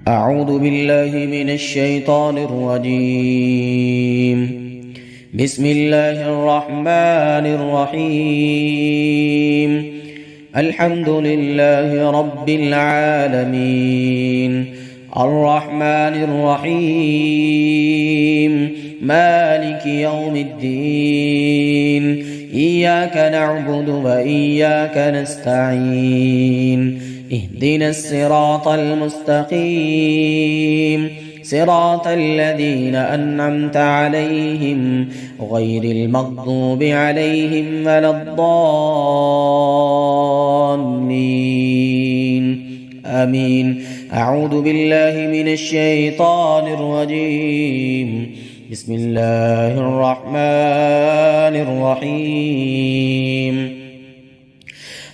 أعوذ بالله من الشيطان الرجيم. بسم الله الرحمن الرحيم. الحمد لله رب العالمين، الرحمن الرحيم، مالك يوم الدين، إياك نعبد وإياك نستعين، اهدنا الصراط المستقيم، صراط الذين أنعمت عليهم غير المغضوب عليهم ولا الضالين، آمين. أعوذ بالله من الشيطان الرجيم. بسم الله الرحمن الرحيم.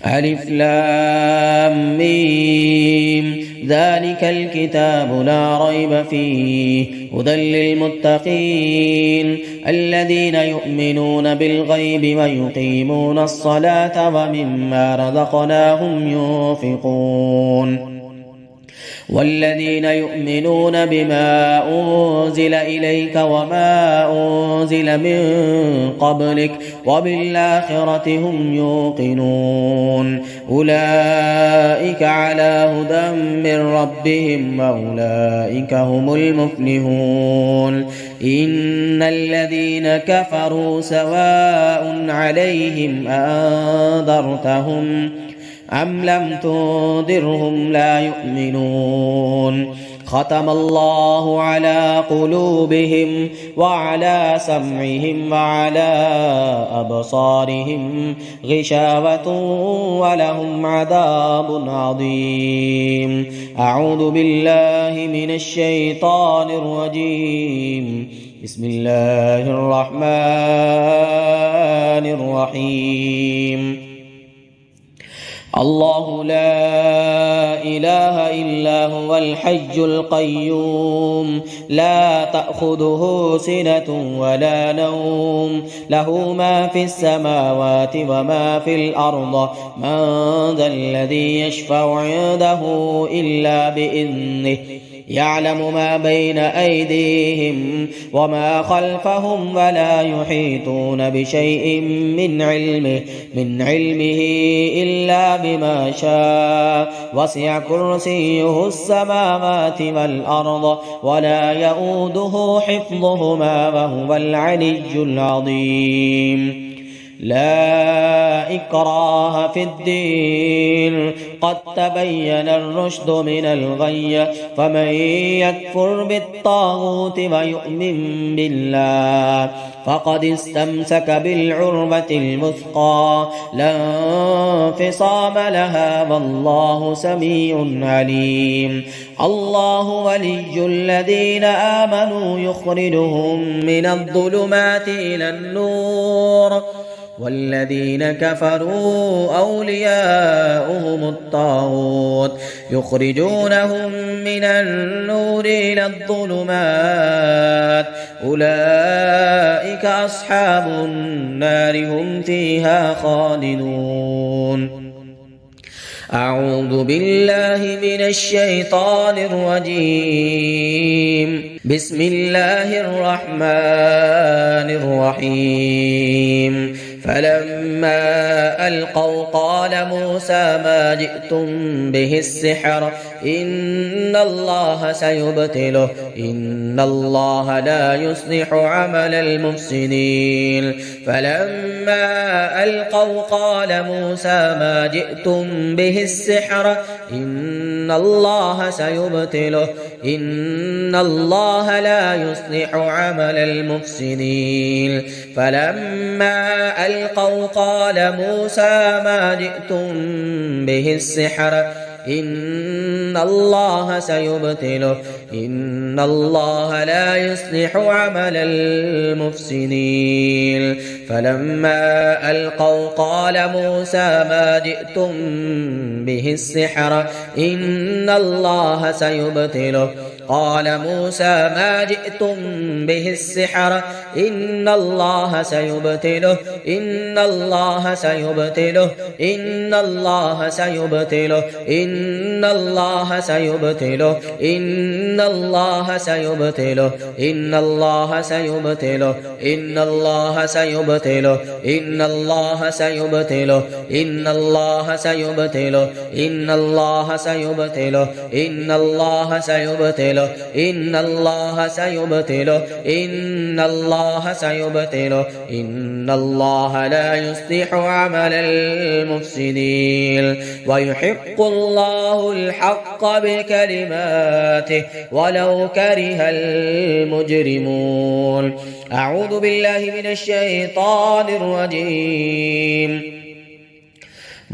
ألف لام ميم، ذلك الكتاب لا ريب فيه، هدى للمتقين الذين يؤمنون بالغيب ويقيمون الصلاة ومما رزقناهم ينفقون، والذين يؤمنون بما أنزل إليك وما أنزل من قبلك وبالآخرة هم يوقنون، أولئك على هدى من ربهم وأولئك هم المفلحون. إن الذين كفروا سواء عليهم أنذرتهم أم لم تنذرهم لا يؤمنون. ختم الله على قلوبهم وعلى سمعهم وعلى أبصارهم غشاوة ولهم عذاب عظيم. أعوذ بالله من الشيطان الرجيم. بسم الله الرحمن الرحيم. الله لا إله إلا هو الحي القيوم، لا تأخذه سنة ولا نوم، له ما في السماوات وما في الأرض، من ذا الذي يشفع عنده إلا بإذنه، يعلم ما بين أيديهم وما خلفهم ولا يحيطون بشيء من علمه إلا بما شاء، وسع كرسيه السماوات والأرض ولا يؤوده حفظهما وهو العلي العظيم. لا إكراه في الدين، قد تبين الرشد من الغي، فمن يكفر بالطاغوت ويؤمن بالله فقد استمسك بالعروة الوثقى لا انفصام لها، والله سميع عليم. الله ولي الذين آمنوا يخرجهم من الظلمات إلى النور، والذين كفروا أولياؤهم الطاغوت يخرجونهم من النور إلى الظلمات، أولئك أصحاب النار هم فيها خالدون. أعوذ بالله من الشيطان الرجيم. بسم الله الرحمن الرحيم. فلما ألقوا قال موسى ما جئتم به السحر، إن الله سيبطله، إن الله لا يصلح عمل المفسدين. فلما ألقوا قال موسى ما جئتم به السحر، إن الله سيبطله، إن الله لا يصلح عمل المفسدين. فلما ألقوا قال موسى ما جئتم به السحر، إن الله سيبطله، إن الله لا يصلح عمل المفسدين. فلما ألقوا قال موسى ما جئتم به السحر، إن الله سيبطله، قال موسى ما جئتم به السحر إن الله سيبطله إن الله سيبطله إن الله سيبطله إن الله سيبطله إن الله سيبطله إن الله سيبطله إن الله سيبطله إن الله سيبطله إن الله سيبطله إن الله سيبطله إن الله سيبطله إن الله سيبطله إن الله سيبطله إن الله لا يصلح عمل المفسدين ويحق الله الحق بكلماته ولو كره المجرمون. أعوذ بالله من الشيطان الرجيم.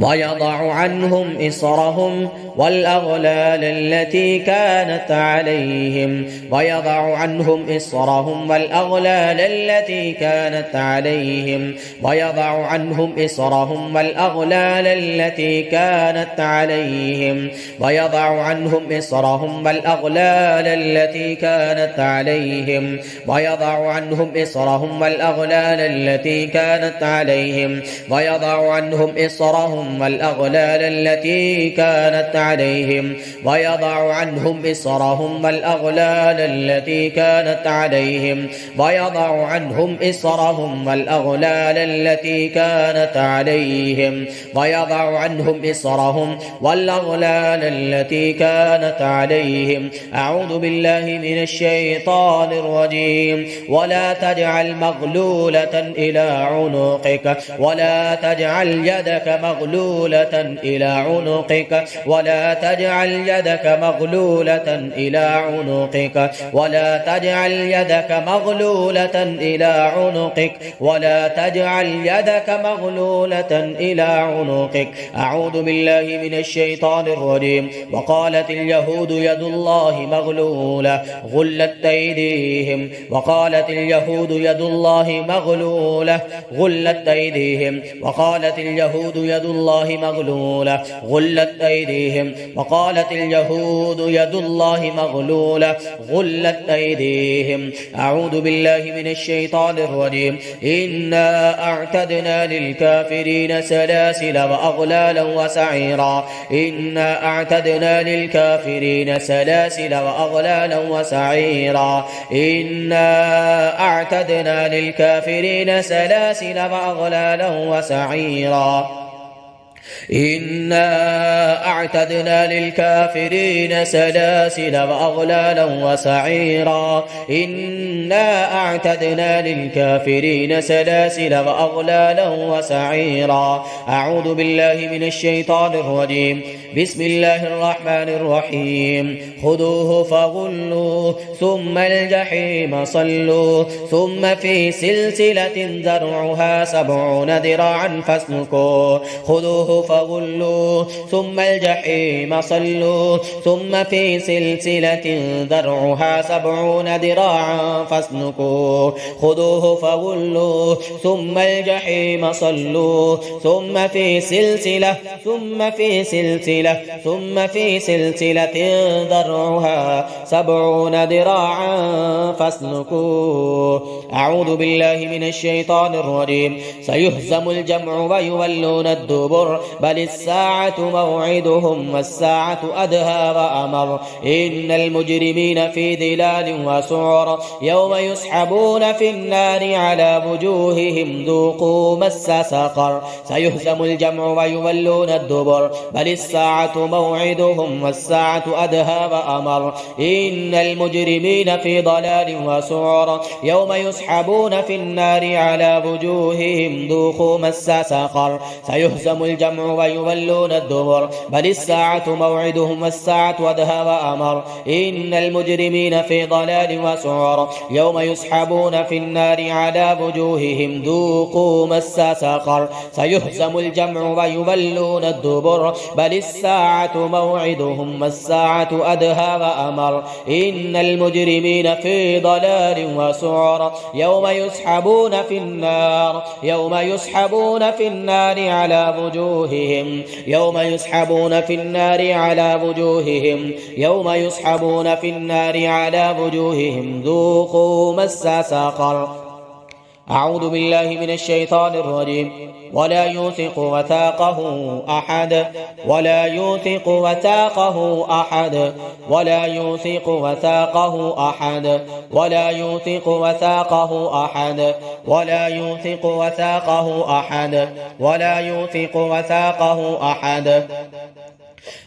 ويضع عنهم إصرهم والأغلال التي كانت عليهم ويضع عنهم إصرهم والأغلال التي كانت عليهم ويضع عنهم إصرهم والأغلال التي كانت عليهم ويضع عنهم إصرهم والأغلال التي كانت عليهم ويضع عنهم إصرهم والأغلال التي كانت عليهم ويضع عنهم إصرهم والأغلال التي كانت عليهم ويضع عنهم إصرهم والأغلال التي كانت عليهم ويضع عنهم إصرهم والأغلال التي كانت عليهم ويضع عنهم إصرهم والأغلال التي كانت عليهم. أعوذ بالله من الشيطان الرجيم. ولا تجعل مغلولة إلى عنقك ولا تجعل يدك مغلولة إلى عنقك ولا تجعل يدك مغلولة إلى عنقك ولا تجعل يدك مغلولة إلى عنقك ولا تجعل يدك مغلولة إلى عنقك. أعوذ بالله من الشيطان الرجيم. وقالت اليهود يد الله مغلولة غلت أيديهم وقالت اليهود يد الله مغلولة غلت أيديهم وقالت اليهود يد الله مغلولة غلت أيديهم وقالت اليهود يد الله مغلولة غلت أيديهم. أعوذ بالله من الشيطان الرجيم. إنا أعتدنا للكافرين سلاسل وأغلالا وسعيرا إنا أعتدنا للكافرين سلاسل وأغلالا وسعيرا إنا أعتدنا للكافرين سلاسل وأغلالا وسعيرا إنا أعتدنا للكافرين سلاسل وأغلالا وسعيرا إنا أعتدنا للكافرين سلاسل وأغلالا وسعيرا. أعوذ بالله من الشيطان الرجيم. بسم الله الرحمن الرحيم. خذوه فغلوه ثم الجحيم صلوه ثم في سلسلة ذرعها 70 ذراعا فاسلكوه خذوه فغلوه ثم الجحيم صلوه ثم في سلسلة ذرعها 70 ذراعا فاسلكوه خذوه فغلوه ثم الجحيم صلوه ثم في سلسلة ذرعها 70 ذراعا فاسلكوه. أعوذ بالله من الشيطان الرجيم. سيهزم الجمع ويولون الدبر بل الساعة موعدهم والساعة أدهى وأمر إن المجرمين في ظلال وسعر يوم يسحبون في النار على وجوههم ذوقوا مس سقر. سيهزم الجمع ويولون الدبر بل الساعة موعدهم والساعة أدهى وأمر إن المجرمين في ضلال وسعر يوم يسحبون في النار على وجوههم ذوقوا مس سقر. سيهزم الجمع ويولون الدبر بل الساعة موعدهم والساعة أدهى وأمر إن المجرمين في ضلال وسعر يوم يسحبون في النار على وجوههم ذوقوا مس سقر. سيهزم الجمع ويولون الدبر بل الساعة موعدهم والساعة أدهى وأمر إن المجرمين في ضلال وسعر يوم يسحبون في النار على وجوههم وجوههم يوم يسحبون في النار على وجوههم يوم يسحبون في النار على وجوههم ذوقوا مس سقر. أعوذ بالله من الشيطان الرجيم. ولا يوثق وثاقه أحد ولا يوثق وثاقه أحد ولا يوثق وثاقه أحد ولا يوثق وثاقه أحد ولا يوثق وثاقه أحد ولا يوثق وثاقه أحد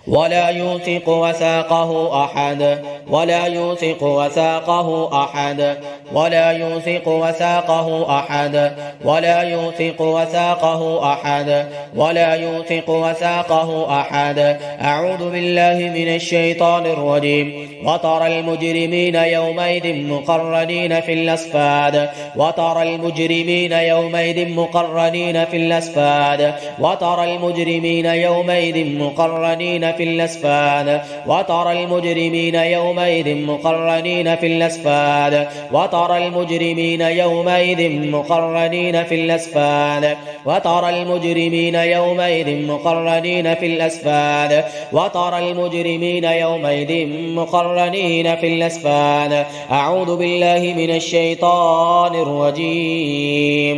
ولا يوثق وثاقه أحد ولا يوثق وثاقه أحد ولا يوثق وثاقه أحد ولا يوثق وثاقه أحد ولا يوثق وثاقه أحد. أعوذ بالله من الشيطان الرجيم. وترى المجرمين يومئذ مقرنين في الأصفاد وترى المجرمين يومئذ مقرنين في الأصفاد وترى المجرمين يومئذ مقرنين في الأصفاد وترى المجرمين يومئذ مقرنين في الأصفاد وترى المجرمين يومئذ مقرنين في الأصفاد وترى المجرمين يومئذ مقرنين في الأصفاد وترى المجرمين يومئذ مقرنين في الأصفاد. أعوذ بالله من الشيطان الرجيم.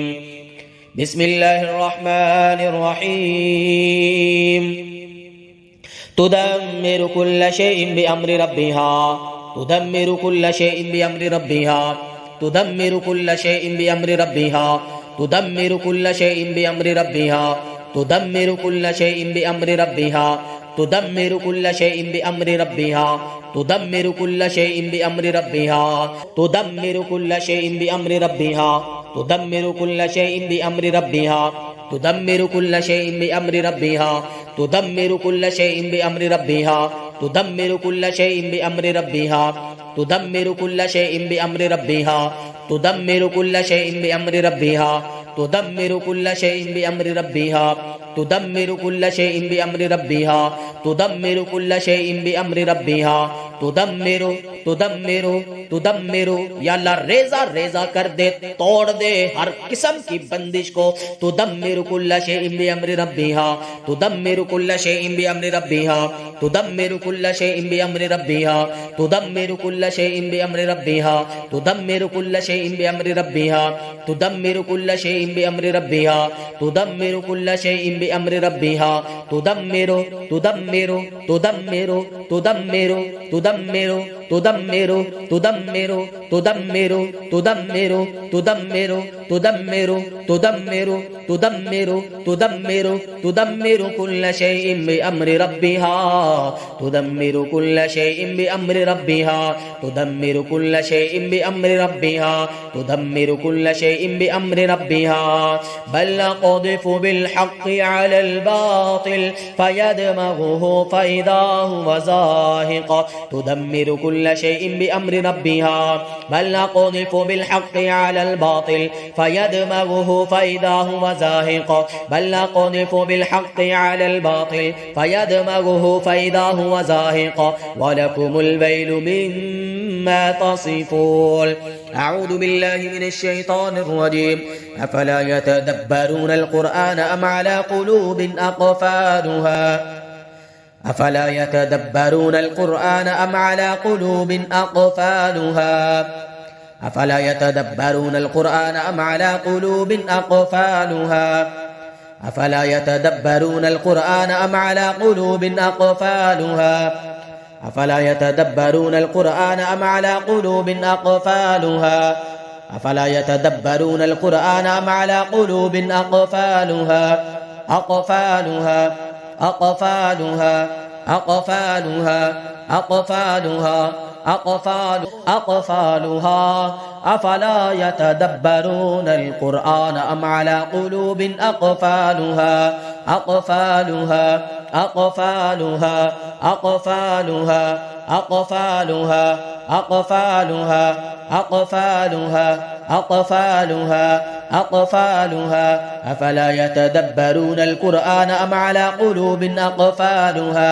بسم الله الرحمن الرحيم. تدمر كل شيء بأمر ربها تدمر كل شيء بأمر ربها تدمر كل شيء بأمر ربها تدمر كل شيء بأمر ربها تدمر كل شيء بأمر ربها تدمر كل شيء بأمر ربها تدمر كل شيء بأمر ربها تدمر كل شيء بأمر ربها تدمر كل شيء بأمر ربها تدمر كل شيء بأمر ربها تدمر كل شيء بأمر ربها تدمر كل شيء بأمر ربها تدمر كل شيء بأمر ربها تدمر كل شيء بأمر ربها تدمر كل شيء بأمر ربها تدمر كل شيء بأمر ربها تدمر كل شيء بأمر ربها تدمر تدمر تدمر या अल्लाह रेजा रेजा कर दे, तोड़ दे हर किस्म की बंदिश को। तुदम्मिरु कुल्ल शैइन बिअम्रि रब्बिहा तुदम्मिरु कुल्ल शैइन बिअम्रि रब्बिहा तुदम्मिरु कुल्ल शैइन बिअम्रि रब्बिहा तुदम्मिरु कुल्ल शैइन बिअम्रि रब्बिहा तुदम्मिरु कुल्ल शैइन बिअम्रि रब्बिहा तुदम्मिरु कुल्ल शैइन बिअम्रि रब्बिहा तुदम्मिरु कुल्ल शैइन बिअम्रि रब्बिहा तुदम्मिरु तुदम्मिरु तुदम्मिरु तुदम्मिरु तुदम्मिरु तुदम्मिरु तुदम्मिरु तुदम्मिरु तुदम्मिरु तुदम्मिरु तुदम्मिरु तुदम्मिरु तुदम्मिरु तुदम्मिरु तुदम्मिरु कुल्ल शैइन बिअम्रि रब्बिहा तुदम्मिरु कुल्ल शैइन बिअम्रि रब्बिहा तुदम्मिरु कुल्ल शैइन बिअम्रि रब्बिहा तुदम्मिरु कुल्ल शैइन बिअम्रि रब्बिहा बल नक़दिफु बिल्हक़्क़ि अलल बातिल फयदमग़ुहु फ़इज़ा हुव ज़ाहिक़ तुदम्मिरु कुल्ल शैइन बिअम्रि रब्बिहा बल नक़दिफु बिल्हक़्क़ि अलल बातिल फयदमग़ुहु फ़इज़ा हुव ज़ाहिक़ बल नक़दिफु बिल्हक़्क़ि अलल बातिल फयदमग़ुहु फ़इज़ा हुव ज़ाहिक़ वलकुमुल वैलु मिम्मा तसिफ़ून। أعوذ بالله من الشيطان الرجيم أفلا يتدبرون القرآن أم على قلوب أقفالها أفلا يتدبرون القرآن أم على قلوب أقفالها أفلا يتدبرون القرآن أم على قلوب أقفالها أفلا يتدبرون القرآن أم على قلوب أقفالها أفلا يتدبرون القرآن أم على قلوب أقفالها أفلا يتدبرون القرآن أم على قلوب أقفالها أقفالها أقفالها أقفالها أقفالها أقفالها أفلا يتدبرون القرآن أم على قلوب أقفالها أقفالها أقفالها أقفالها أقفالها أقفالها أقفالها أقفالها أقفالها أفلا يتدبرون القرآن أم على قلوب أقفالها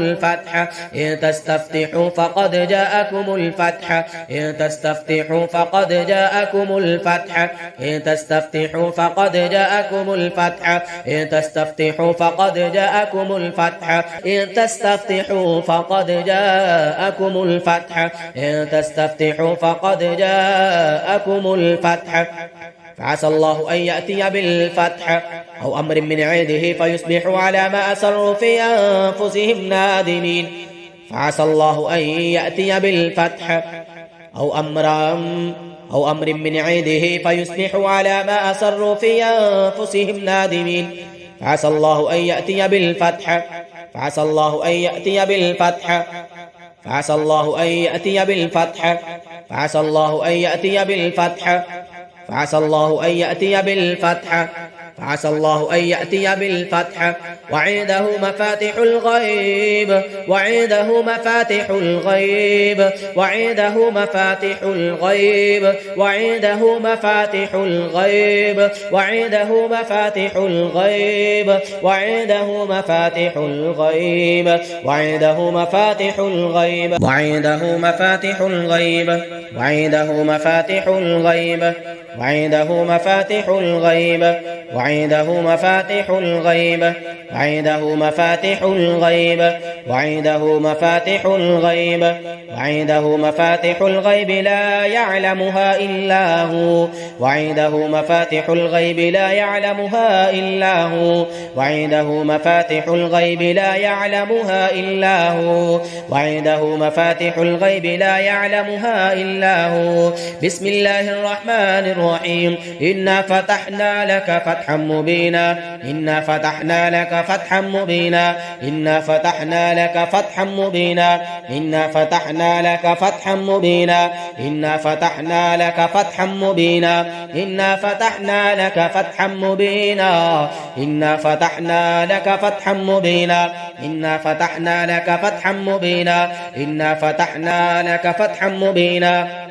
الفتح إن تستفتحوا فقد جاءكم الفتح إن تستفتحوا فقد جاءكم الفتح إن تستفتحوا فقد جاءكم الفتح إن تستفتحوا فقد جاءكم الفتح إن تستفتحوا فقد جاءكم الفتح إن تستفتحوا فقد جاءكم الفتح فعسى الله أن يأتي بالفتح أو أمر من عنده فيصبحوا على ما أسروا في أنفسهم نادمين فعسى الله أن يأتي بالفتح أو أمر من عنده فيصبحوا على ما أسروا في أنفسهم نادمين فعسى الله أن يأتي بالفتح فعسى الله أن يأتي بالفتح فعسى الله أن يأتي بالفتح فعسى الله أن يأتي بالفتح فعسى الله أن يأتي بالفتح فعسى الله أن يأتي بالفتح وعنده مفاتح الغيب وعنده مفاتح الغيب وعنده مفاتح الغيب وعنده مفاتح الغيب وعنده مفاتح الغيب وعنده مفاتح الغيب وعنده مفاتح الغيب وعنده مفاتح الغيب وعنده مفاتح الغيب وعنده مفاتح الغيب وعنده مفاتح الغيب وعنده مفاتح الغيب وعنده مفاتح الغيب وعنده مفاتح الغيب لا يعلمها إلا هو وعنده مفاتح الغيب لا يعلمها إلا هو وعنده مفاتح الغيب لا يعلمها إلا هو وعنده مفاتح الغيب لا يعلمها إلا هو بسم الله الرحمن الرحيم إنا فتحنا لك فتحا مبينا إنا فتحنا لك فتحا مبينا إنا فتحنا لك فتحا مبينا إنا فتحنا لك فتحا مبينا إنا فتحنا لك فتحا مبينا إنا فتحنا لك فتحا مبينا إنا فتحنا لك فتحا مبينا إنا فتحنا لك فتحا مبينا إنا فتحنا لك فتحا مبينا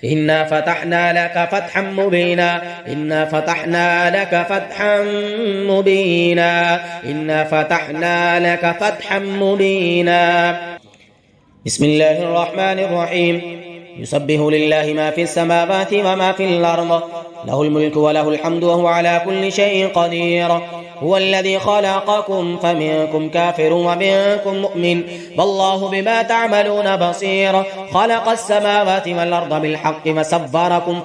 إنا فتحنا لك فتحا مبينا إنا فتحنا لك فتحا مبينا إنا فتحنا لك فتحا مبينا بسم الله الرحمن الرحيم يسبح لله ما في السماوات وما في الأرض له الملك وله الحمد وهو على كل شيء قدير هو الذي خلقكم فمنكم كافر ومنكم مؤمن والله بما تعملون بصير خلق السماوات والأرض بالحق وصوركم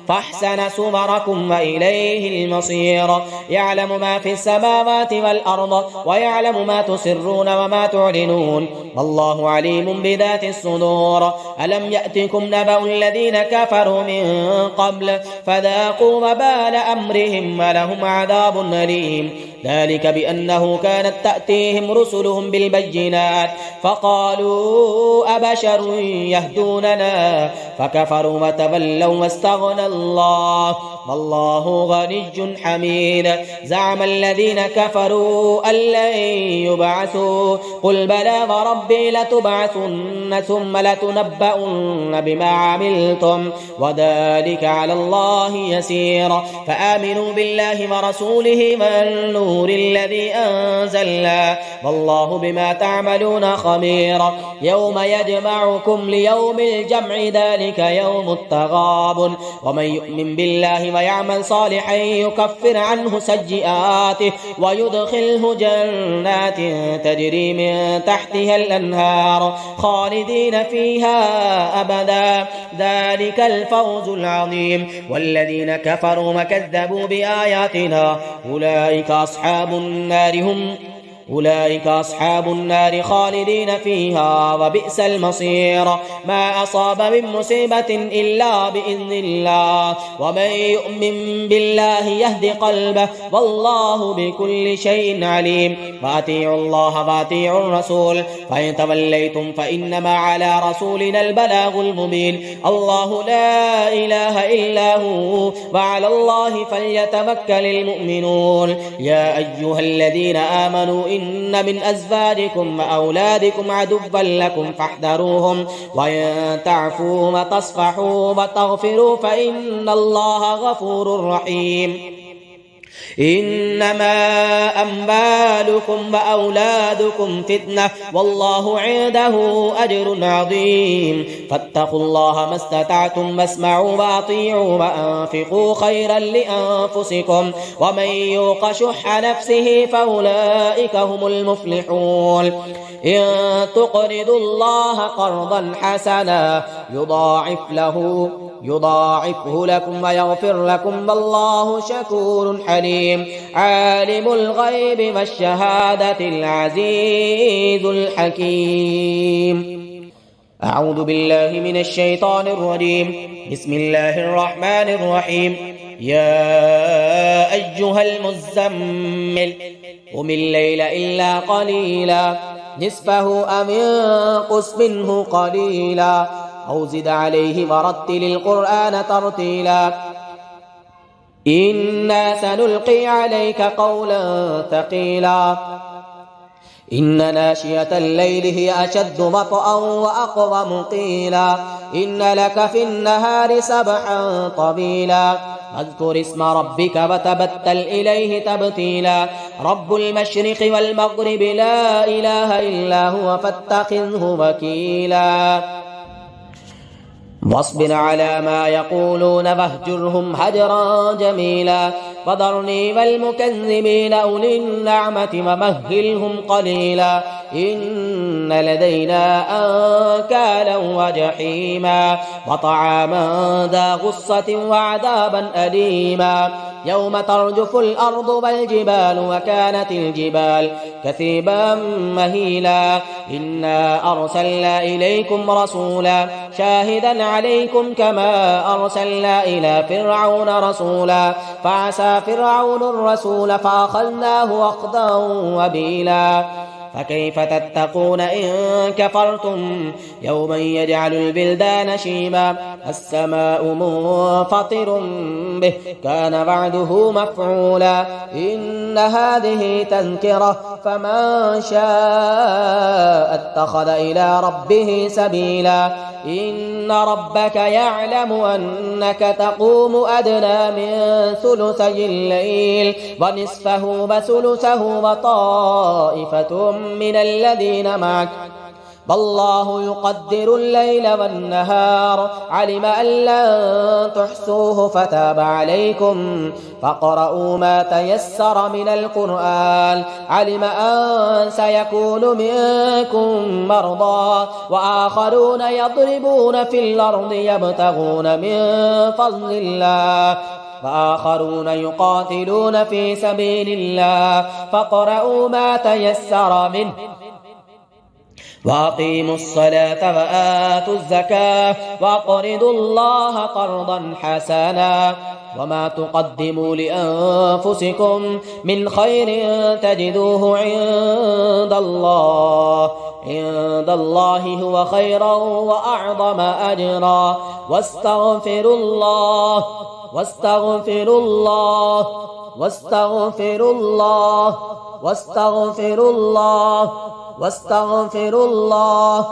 فأحسن صوركم وإليه المصير يعلم ما في السماوات والأرض ويعلم ما تسرون وما تعلنون والله عليم بذات الصدور ألم يأتكم نبأ الذين كفروا من قبل فذاقوا وبال أمرهم ولهم عذاب أليم ذلك بأنه كانت تأتيهم رسلهم بالبينات فقالوا أبشر يهدوننا فكفروا وتولوا واستغنى الله والله غني حميد زعم الذين كفروا أن لن يبعثوا قل بلى وربي لتبعثن ثم لتنبؤن بما عملتم وذلك على الله يسير فآمنوا بالله ورسوله والنور الذي أنزلنا والله بما تعملون خبير يوم يجمعكم ليوم الجمع ذلك يوم التغابن ومن يؤمن بالله ويعمل صالحا يكفر عنه سيئاته ويدخله جنات تجري من تحتها الأنهار خالدين فيها أبدا ذلك الفوز العظيم والذين كفروا وكذبوا بآياتنا أولئك أصحاب النار خالدين فيها وبئس المصير ما أصاب من مصيبة إلا بإذن الله ومن يؤمن بالله يهد قلبه والله بكل شيء عليم وأطيعوا الله وأطيعوا الرسول فإن توليتم فإنما على رسولنا البلاغ المبين الله لا إله إلا هو وعلى الله فليتوكل المؤمنون يا أيها الذين آمنوا إن من أزواجكم وأولادكم عدوا لكم فاحذروهم وإن تعفوا وتصفحوا وتغفروا فإن الله غفور رحيم إنما أموالكم وأولادكم فتنة والله عنده أجر عظيم فاتقوا الله ما استطعتم واسمعوا وأطيعوا وأنفقوا خيرا لأنفسكم ومن يوق شح نفسه فأولئك هم المفلحون إن تقرضوا الله قرضا حسنا يضاعفه لكم ويغفر لكم والله شكور حليم عالم الغيب والشهادة العزيز الحكيم. أعوذ بالله من الشيطان الرجيم. بسم الله الرحمن الرحيم. يا أيها المزمل قم الليل إلا قليلا نصفه أو انقص منه قليلا أو زد عليه ورتل القرآن ترتيلا إنا سنلقي عليك قولا ثقيلا إن ناشئة الليل هي أشد وطئا وأقوم قيلا إن لك في النهار سبحا طويلا اذكر اسم ربك وتبتل إليه تبتيلا رب المشرق والمغرب لا إله إلا هو فاتخذه وكيلا واصبر على ما يقولون واهجرهم هجرا جميلا وذرني والمكذبين أولي النعمة ومهلهم قليلا إن لدينا أنكالا وجحيما وطعاما ذا غصة وعذابا أليما يوم ترجف الأرض والجبال وكانت الجبال كثيبا مهيلا إنا أرسلنا إليكم رسولا شاهدا عليكم كما أرسلنا إلى فرعون رسولا فعسى فرعون الرسول فأخذناه أخذا وبيلا فكيف تتقون إن كفرتم يوما يجعل البلدان شيبا السماء منفطر به كان وعده مفعولا إن هذه تذكرة فمن شاء اتخذ إلى ربه سبيلا إن ربك يعلم أنك تقوم أدنى من ثلثي الليل ونصفه وثلثه وطائفة من الذين معك والله يقدر الليل والنهار علم أن لن تحصوه فتاب عليكم فاقرؤوا ما تيسر من القرآن علم أن سيكون منكم مرضى وآخرون يضربون في الأرض يبتغون من فضل الله وآخرون يقاتلون في سبيل الله فاقرؤوا ما تيسر منه وأقيموا الصلاة وآتوا الزكاة وأقرضوا الله قرضا حسنا وما تقدموا لأنفسكم من خير تجدوه عند الله هو خيرا وأعظم أجرا واستغفروا الله واستغفروا الله واستغفروا الله واستغفروا الله واستغفروا الله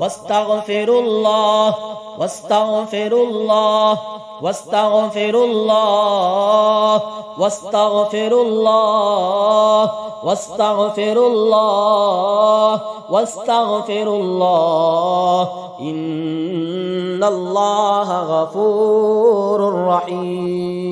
واستغفروا الله واستغفروا الله واستغفروا الله واستغفروا الله واستغفروا الله واستغفروا الله إن الله غفور رحيم.